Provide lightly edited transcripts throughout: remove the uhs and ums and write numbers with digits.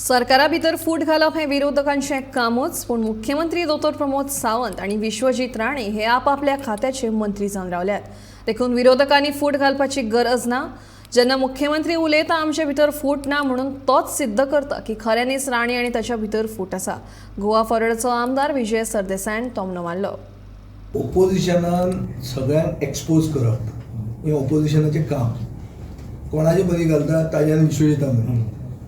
सरकारा भितर फूट घालप हे विरोधकांचे कामच, पण मुख्यमंत्री डॉ प्रमोद सावंत आणि विश्वजीत राणे हे आपापल्या खात्याचे मंत्री जावन रावल्यात. देखून विरोधकांनी फूट घालपाची गरज ना. जेन्ना मुख्यमंत्री उलयता आमचे भितर फूट ना म्हणून तोच सिद्ध करता की खऱ्यांनीच राणे आणि ताच्या भितर फूट आसा. गोवा फॉरवर्डचो आमदार विजय सरदेसायन तोमणो मारलो. ओपोजिशनान सगळ्यांक एक्सपोज करप हें ओपोजिशनाचें काम. कोणाचे बरी घालता ताज्यान विश्वजिता मदीं.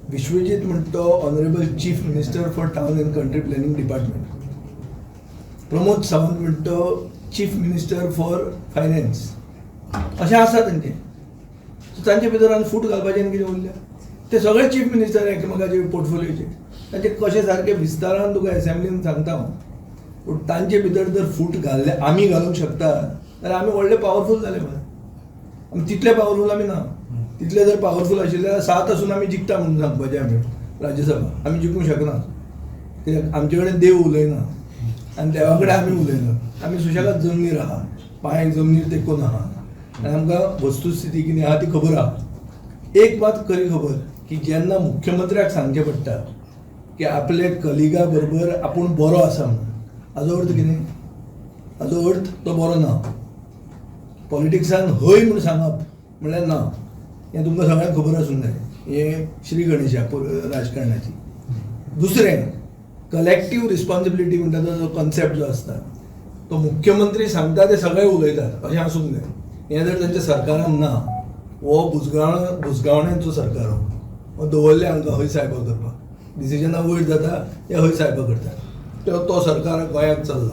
विश्वजीत म्हणटा तो honourable chief minister for town end country planning department. Pramod Sawant म्हणटा तो चीफ मिनिस्टर फॉर फायनान्स. अशें आसा तेंचें. सो तांचे भितर आनी फूट घालपाचें कितें उरलें. ते सगळे चीफ मिनिस्टर एकामेकाचे पोर्टफोलियोचे तांचे कशें सारकें विस्तारान तुका एसेंब्लीन सांगता हांव. पूण तांचे भितर जर फूट घाल्ले आमी घालूंक शकता जाल्यार आमी व्हडले पावरफूल जाले मरे. आमी तितले पावरफूल आमी ना. तितले जर पावरफूल आशिल्ले जाल्यार 7 आसून आमी जिखता म्हणून सांगपाचें आमी राज्यसभा आमी जिखूंक शकना. कित्याक आमचे कडेन देव उलयना आनी देवा कडेन आमी उलयना. आमी सुशेगाद जमनीर आहा, पांयांक जमनीर तेंकून आहा आनी आमकां वस्तुस्थिती कितें आहा ती खबर आहा. एक मात खरी खबर की जेन्ना मुख्यमंत्र्याक सांगचें पडटा की आपले कलिगा बरोबर आपूण बरो आसा म्हणून, हाजो अर्थ कितें? हाजो अर्थ तो बरो ना. पॉलिटिक्सान हय म्हूण सांगप म्हणल्यार ना. हें तुमकां सगळ्यांक खबर आसूंक जाय. हें श्री गणेशा राजकारणाची. दुसरें कलेक्टीव रिस्पॉन्सिबिलिटी म्हणटा तो कॉन्सेप्ट जो आसता तो मुख्यमंत्री सांगता ते सगळे उलयतात अशें आसूंक जाय. हें जर तांच्या सरकारान ना, हो बुजगावण्याचो सरकार हो दवरले हांकां हय सायबा करपाक. डिसिजनां वयर जाता ते हय सायबा करतात. तो सरकार गोंयांत चल्ला.